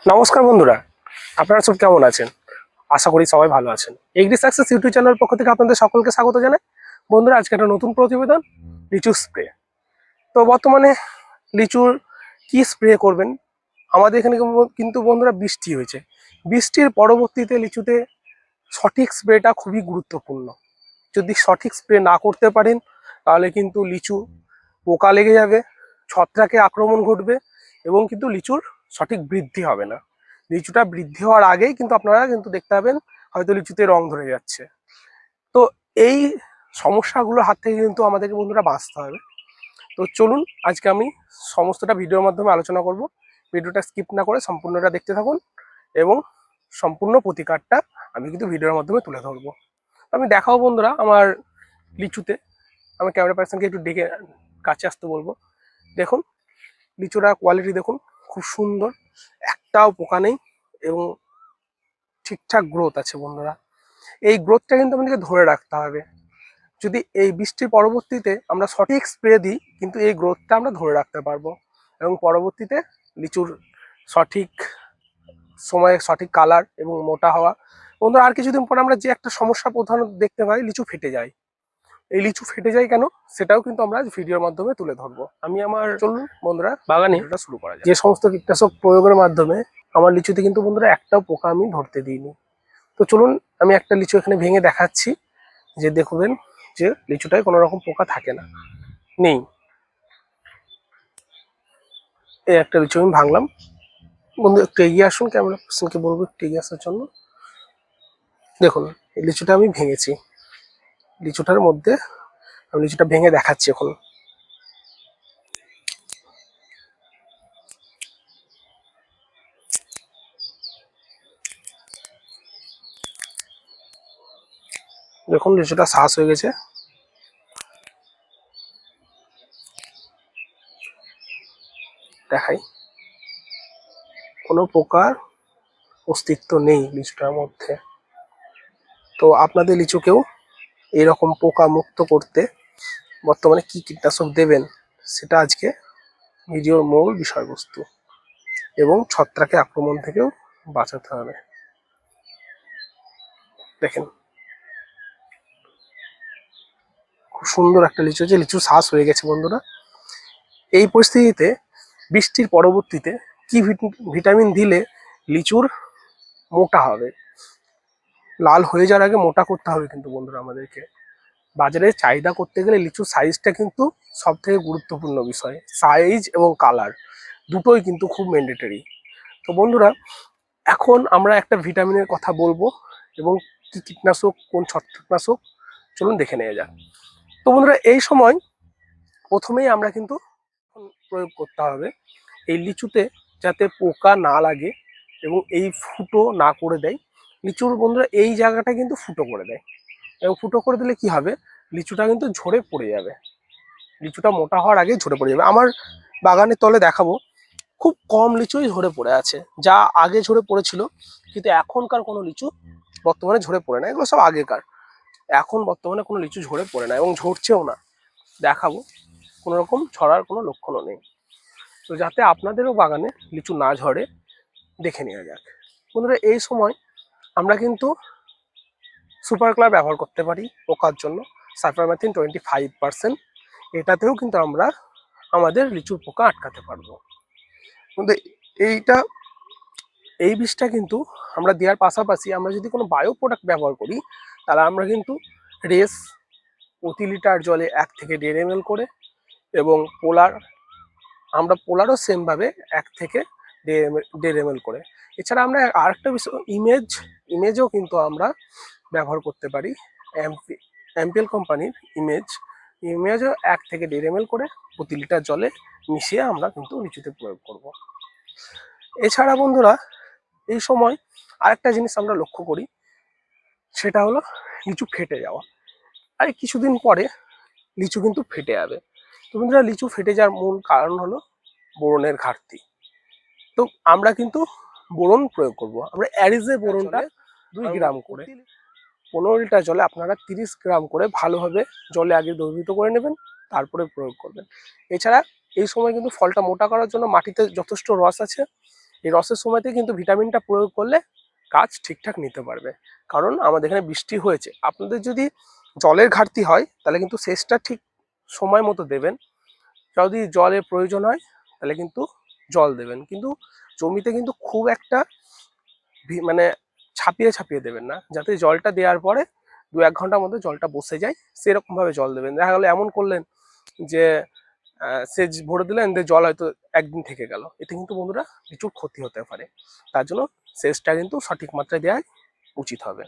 নমস্কার বন্ধুরা, আপনারা সব কেমন আছেন? আশা করি সবাই ভালো আছেন। এগ্রি সাকসেস ইউটিউব চ্যানেলের পক্ষ থেকে আপনাদের সকলকে স্বাগত জানাই। বন্ধুরা, আজকে একটা নতুন প্রতিবেদন, লিচু স্প্রে। তো বর্তমানে লিচুর কি স্প্রে করবেন? আমাদের এখানে কিন্তু বন্ধুরা বৃষ্টি হয়েছে। বৃষ্টির পরবর্তীতে লিচুতে সঠিক স্প্রেটা খুবই গুরুত্বপূর্ণ। যদি সঠিক স্প্রে না করতে পারেন তাহলে কিন্তু লিচু পোকা লেগে যাবে, ছত্রাকে আক্রমণ ঘটবে এবং কিন্তু লিচুর সঠিক বৃদ্ধি হবে না। লিচুটা বৃদ্ধি হওয়ার আগেই কিন্তু আপনারা কিন্তু দেখতে পাবেন হয়তো লিচুতে রং ধরে যাচ্ছে। তো এই সমস্যাগুলোর হাত থেকে কিন্তু আমাদেরকে বন্ধুরা বাঁচতে হবে। তো চলুন আজকে আমি সমস্তটা ভিডিওর মাধ্যমে আলোচনা করব। ভিডিওটা স্কিপ না করে সম্পূর্ণটা দেখতে থাকুন এবং সম্পূর্ণ প্রতিকারটা আমি কিন্তু ভিডিওর মাধ্যমে তুলে ধরবো। আমি দেখাবো বন্ধুরা আমার লিচুতে। আমি ক্যামেরা পার্সনকে একটু ডেকে কাছে আসতে বলবো। দেখুন লিচুটার কোয়ালিটি দেখুন, খুব সুন্দর, একটাও পোকা নেই এবং ঠিকঠাক গ্রোথ আছে বন্ধুরা। এই গ্রোথটা কিন্তু আমাদেরকে ধরে রাখতে হবে। যদি এই বৃষ্টির পরবর্তীতে আমরা সঠিক স্প্রে দিই কিন্তু এই গ্রোথটা আমরা ধরে রাখতে পারবো এবং পরবর্তীতে লিচুর সঠিক সময়ে সঠিক কালার এবং মোটা হওয়া। বন্ধুরা, আর কিছুদিন পর আমরা যে একটা সমস্যা প্রধানত দেখতে পাই, লিচু ফেটে যায়। এই লিচু ফেটে যায় কেন, সেটাও কিন্তু আমরা ভিডিওর মাধ্যমে তুলে ধরবো। আমি আমার চলুন বন্ধুরা বাগানে এটা শুরু করা যায়। যে সমস্ত কীটনাশক প্রয়োগের মাধ্যমে আমার লিচুতে কিন্তু বন্ধুরা একটাও পোকা আমি ধরতে দিইনি। তো চলুন আমি একটা লিচু এখানে ভেঙে দেখাচ্ছি, যে দেখবেন যে লিচুটায় কোনো রকম পোকা থাকে না, নেই। এই একটা লিচু আমি ভাঙলাম। বন্ধু একটু এগিয়ে আসুন, ক্যামেরা পার্সনকে বলবো একটু এগিয়ে আসার জন্য। দেখুন এই লিচুটা আমি ভেঙেছি। লিচুটার মধ্যে আমি লিচুটা ভেঙে দেখাচ্ছি এখন। দেখুন লিচুটা শ্বাস হয়ে গেছে। দেখাই, কোনো পোকার অস্তিত্ব নেই লিচুটার মধ্যে। তো আপনাদের লিচুকেও এইরকম পোকা মুক্ত করতে বর্তমানে কি কীটনাশক দেবেন সেটা আজকে ভিডিওর মূল বিষয়বস্তু, এবং ছত্রাকে আক্রমণ থেকেও বাঁচাতে হবে। দেখেন খুব সুন্দর একটা লিচু, যে লিচু শ্বাস হয়ে গেছে বন্ধুরা। এই পরিস্থিতিতে বৃষ্টির পরবর্তীতে কি ভিটামিন দিলে লিচুর মোটা হবে? লাল হয়ে যাওয়ার আগে মোটা করতে হবে কিন্তু বন্ধুরা আমাদেরকে। বাজারে চাহিদা করতে গেলে লিচুর সাইজটা কিন্তু সব থেকে গুরুত্বপূর্ণ বিষয়। সাইজ এবং কালার দুটোই কিন্তু খুব ম্যান্ডেটরি। তো বন্ধুরা, এখন আমরা একটা ভিটামিনের কথা বলবো এবং কি কীটনাশক, কোন ছত্রাকনাশক, চলুন দেখে নেওয়া যাক। তো বন্ধুরা, এই সময় প্রথমেই আমরা কিন্তু প্রয়োগ করতে হবে এই লিচুতে, যাতে পোকা না লাগে এবং এই ফুটো না করে দেয়। লিচুর বন্ধুরা এই জায়গাটা কিন্তু ফুটো করে দেয়, এবং ফুটো করে দিলে কি হবে, লিচুটা কিন্তু ঝরে পড়ে যাবে। লিচুটা মোটা হওয়ার আগে ঝরে পড়ে যাবে। আমার বাগানের তলে দেখাবো, খুব কম লিচুই ঝরে পড়ে আছে। যা আগে ঝরে পড়েছিল, কিন্তু এখনকার কোনো লিচু বর্তমানে ঝরে পড়ে না। এগুলো সব আগেকার। এখন বর্তমানে কোনো লিচু ঝরে পড়ে না এবং ঝরছেও না। দেখাবো, কোনো রকম ঝরার কোনো লক্ষণও নেই। তো যাতে আপনাদেরও বাগানে লিচু না ঝরে, দেখে নেওয়া যাক। বন্ধুরা, এই সময় আমরা কিন্তু সুপার ক্লার ব্যবহার করতে পারি পোকার জন্য, সাইপারমেথ্রিন 25%। এটাতেও কিন্তু আমরা আমাদের লিচুর পোকা আটকাতে পারবো। কিন্তু এইটা, এই বিষটা কিন্তু আমরা দেওয়ার পাশাপাশি আমরা যদি কোনো বায়ো প্রোডাক্ট ব্যবহার করি, তাহলে আমরা কিন্তু রেস প্রতি লিটার জলে 1 থেকে 1.5 ml করে, এবং পোলার, আমরা পোলারও সেমভাবে 1 থেকে 1.5 ml করে। এছাড়া আমরা আরেকটা বিষয়, ইমেজও কিন্তু আমরা ব্যবহার করতে পারি। এমপিএল কোম্পানির ইমেজও 1 থেকে 1.5 ml করে প্রতি লিটার জলে মিশিয়ে আমরা কিন্তু লিচুতে প্রয়োগ করব। এছাড়া বন্ধুরা, এই সময় আরেকটা জিনিস আমরা লক্ষ্য করি, সেটা হলো লিচু ফেটে যাওয়া। আর কিছুদিন পরে লিচু কিন্তু ফেটে যাবে। তো বন্ধুরা, লিচু ফেটে যাওয়ার মূল কারণ হলো বোরনের ঘাটতি। তো আমরা কিন্তু বোরন প্রয়োগ করব। আমরা অ্যারিজে বোরনটা 2 গ্রাম করে 15 লিটার জলে আপনারা 30 গ্রাম করে ভালোভাবে জলে আগে দ্রবীভূত করে নেবেন, তারপরে প্রয়োগ করবেন। এছাড়া এই সময় কিন্তু ফলটা মোটা করার জন্য মাটিতে যথেষ্ট রস আছে, এই রসের সময়তে কিন্তু ভিটামিনটা প্রয়োগ করলে গাছ ঠিকঠাক নিতে পারবে। কারণ আমাদের এখানে বৃষ্টি হয়েছে, আপনাদের যদি জলের ঘাটতি হয় তাহলে কিন্তু সেচটা ঠিক সময় মতো দেবেন। যদি জলের প্রয়োজন হয় তাহলে কিন্তু জল দেবেন, কিন্তু জমিতে কিন্তু খুব একটা মানে ছাপিয়ে ছাপিয়ে দেবেন না, যাতে জলটা দেওয়ার পরে 2-1 ঘন্টার মধ্যে জলটা বসে যায়, সেরকম ভাবে জল দেবেন। দেখা গেলো এমন করলেন যে সেচ ভরে দিলেন, জল হয়তো একদিন থেকে গেল, এতে কিন্তু বন্ধুরা লিচুর ক্ষতি হতে পারে। তার জন্য সেচটা কিন্তু সঠিক মাত্রায় দেওয়া উচিত হবে।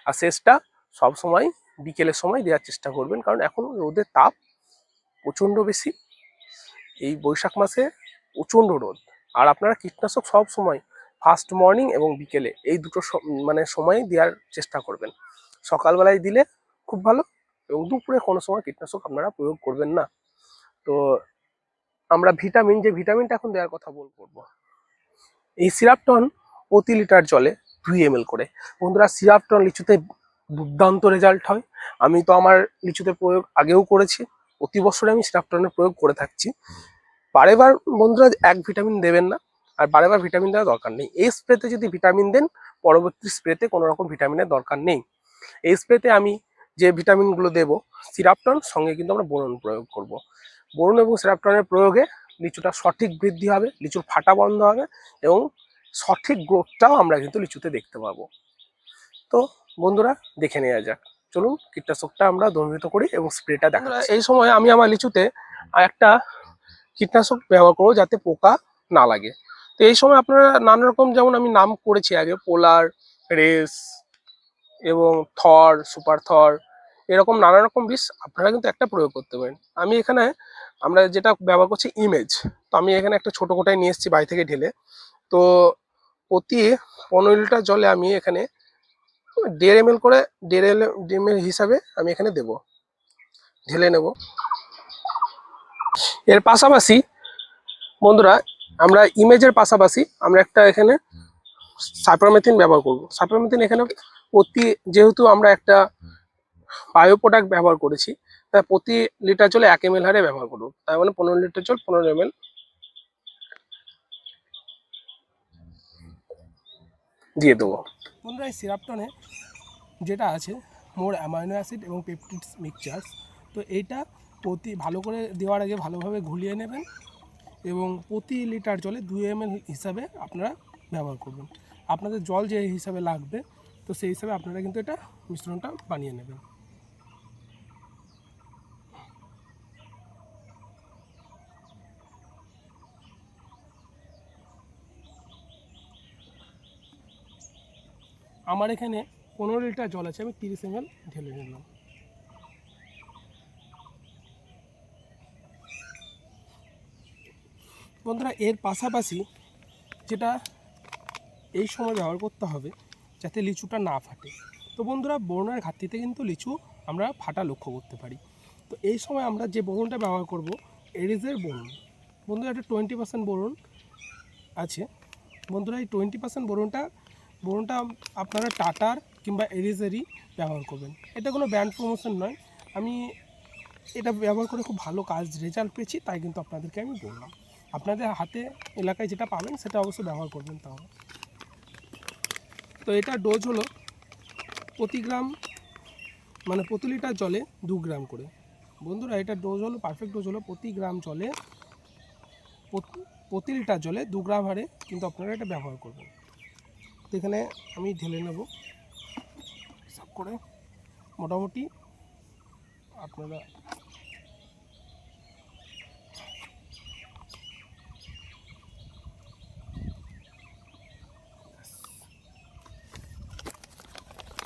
আর সেচটা সব সময় বিকেলের সময় দেওয়ার চেষ্টা করবেন, কারণ এখন রোদের তাপ প্রচন্ড বেশি, এই বৈশাখ মাসে প্রচন্ড রোদ। আর আপনারা কীটনাশক সব সময় ফার্স্ট মর্নিং এবং বিকেলে এই দুটো মানে সময় দেওয়ার চেষ্টা করবেন। সকালবেলায় দিলে খুব ভালো, এবং দুপুরে কোনো সময় কীটনাশক আপনারা প্রয়োগ করবেন না। তো আমরা যে ভিটামিনটা এখন দেওয়ার কথা বলবো, এই সিরাপটন প্রতি লিটার জলে 2 ml করে। বন্ধুরা, সিরাপটন লিচুতে দুর্দান্ত রেজাল্ট হয়। আমি তো আমার লিচুতে প্রয়োগ আগেও করেছি, প্রতি বছরে আমি সিরাপটনের প্রয়োগ করে থাকছি। বারেবার বন্ধুরা এক ভিটামিন দেবেন না, আর বারেবার ভিটামিন দেওয়ার দরকার নেই। এই স্প্রেতে যদি ভিটামিন দেন, পরবর্তী স্প্রেতে কোনো রকম ভিটামিনের দরকার নেই। এই স্প্রেতে আমি যে ভিটামিনগুলো দেবো, সিরাপটন সঙ্গে কিন্তু আমরা বোরন প্রয়োগ করব। বোরন এবং সিরাপটনের প্রয়োগে লিচুটা সঠিক বৃদ্ধি হবে, লিচুর ফাটা বন্ধ হবে, এবং সঠিক গ্রোথটাও আমরা কিন্তু লিচুতে দেখতে পাবো। তো বন্ধুরা, দেখে নেওয়া যাক, চলুন কীটনাশকটা আমরা দ্রবীভূত করি এবং স্প্রেটা দেখা। এই সময় আমি আমার লিচুতে একটা কীটনাশক ব্যবহার করবো যাতে পোকা না লাগে। তো এই সময় আপনারা নানা রকম, যেমন আমি নাম করেছি আগে, পোলার, রেস এবং থর, সুপার থর, এরকম নানা রকম বিষ আপনারা কিন্তু একটা প্রয়োগ করতে পারেন। আমি এখানে আমরা যেটা ব্যবহার করছি ইমেজ, তো আমি এখানে একটা ছোটো কোটায় নিয়ে এসেছি বাড়ি থেকে ঢেলে। তো প্রতি 15 লিটার জলে আমি এখানে 1.5 ml করে 1.5 ml হিসাবে আমি এখানে দেব, ঢেলে নেব। এর পাশাপাশি বন্ধুরা, আমরা ইমেজের পাশাপাশি আমরা একটা এখানে সাইপারমেথিন ব্যবহার করব। সাইপারমেথিন এখানে যেহেতু আমরা একটা বায়ো প্রোডাক্ট ব্যবহার করেছি, তাই প্রতি লিটার জলে 1 ml হারে ব্যবহার করব। তাই মানে 15 লিটার জল 15 ml দিয়ে দেবো। বন্ধুরা, এই সিরাপটনে যেটা আছে মোর অ্যামাইনো অ্যাসিড এবং পেপটিডস মিক্সচার্স, তো এইটা ভালো করে দেওয়ার আগে ভালোভাবে ঘুলিয়ে নেবেন, এবং প্রতি লিটার জলে 2 ml হিসাবে আপনারা ব্যবহার করবেন। আপনাদের জল যে হিসাবে লাগবে, তো সেই হিসাবে আপনারা কিন্তু এটা মিশ্রণটা বানিয়ে নেবেন। আমার এখানে 15 লিটার জল আছে, আমি 30 ml ঢেলে নিলাম। বন্ধুরা, এর পাশাপাশি যেটা এই সময় ব্যবহার করতে হবে যাতে লিচুটা না ফাটে, তো বন্ধুরা বোরনের ঘাটতিতে কিন্তু লিচু আমরা ফাটা লক্ষ্য করতে পারি। তো এই সময় আমরা যে বোরনটা ব্যবহার করব, এরিজের বোরন। বন্ধুরা, এটা 20% বোরন আছে। বন্ধুরা, এই 20% বোরনটা আপনারা টাটার কিংবা এরিজেরই ব্যবহার করবেন। এটা কোনো ব্র্যান্ড প্রমোশন নয়, আমি এটা ব্যবহার করে খুব ভালো রেজাল্ট পেয়েছি, তাই কিন্তু আপনাদেরকে আমি বললাম। আপনাদের হাতে এলাকায় যেটা পাবেন সেটা অবশ্যই ব্যবহার করবেন তাহলে। তো এটা ডোজ হলো প্রতি লিটার জলে 2 গ্রাম করে। বন্ধুরা, এটা ডোজ হলো, পারফেক্ট ডোজ হলো প্রতি লিটার জলে 2 গ্রাম হারে কিন্তু আপনারা এটা ব্যবহার করবেন। তো এখানে আমি ঢেলে নেব সব করে, মোটামুটি আপনারা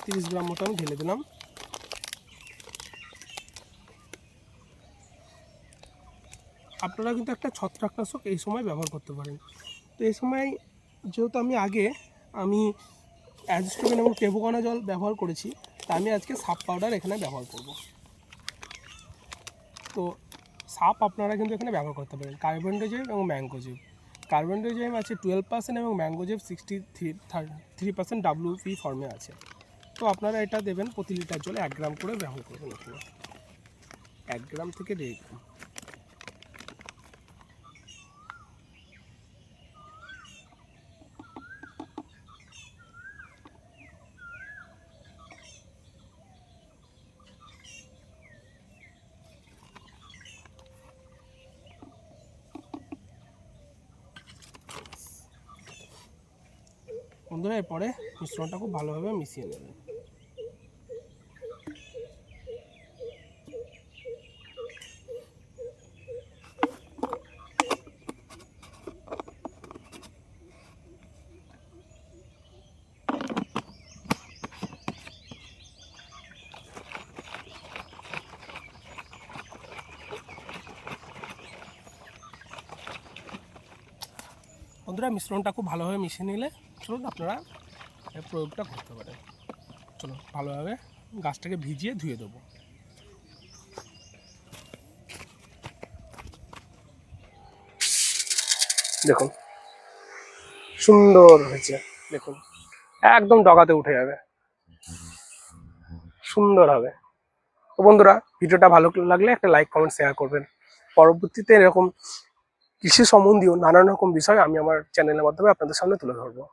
30 গ্রাম মতো আমি ঢেলে দিলাম। আপনারা কিন্তু একটা ছত্রাকনাশক এই সময় ব্যবহার করতে পারেন। তো এই সময় যেহেতু আমি অ্যাজিস্ট্রোবিন এবং টেবুকনা জল ব্যবহার করেছি, তা আমি আজকে সাপ পাউডার এখানে ব্যবহার করব। তো সাপ আপনারা কিন্তু এখানে ব্যবহার করতে পারেন কার্বনডাইজেম এবং ম্যাঙ্গোজেব। কার্বনডাইজেম আছে 12% এবং ম্যাঙ্গোজেব 63% WP ফর্মে আছে। তো আপনারা এটা দেবেন প্রতি লিটার জলে 1 গ্রাম করে ব্যবহার করবেন। এখানে 1 গ্রাম থেকে 1.5 গ্রাম। বন্ধুরা এরপরে মিশ্রণটা খুব ভালোভাবে মিশিয়ে নেবেন। বন্ধুরা মিশ্রণটা খুব ভালোভাবে মিশিয়ে নিলে চলুন আপনারা এর প্রয়োগটা করতে পারেন। চলুন ভালোভাবে গাছটাকে ভিজিয়ে ধুয়ে দেবো। দেখুন সুন্দর হয়েছে, দেখুন একদম ডগাতে উঠে যাবে, সুন্দর হবে। তো বন্ধুরা ভিডিওটা ভালো লাগলে একটা লাইক কমেন্ট শেয়ার করবেন। পরবর্তীতে এরকম কৃষি সম্বন্ধীয় নানান রকম বিষয় আমি আমার চ্যানেলের মাধ্যমে আপনাদের সামনে তুলে ধরবো।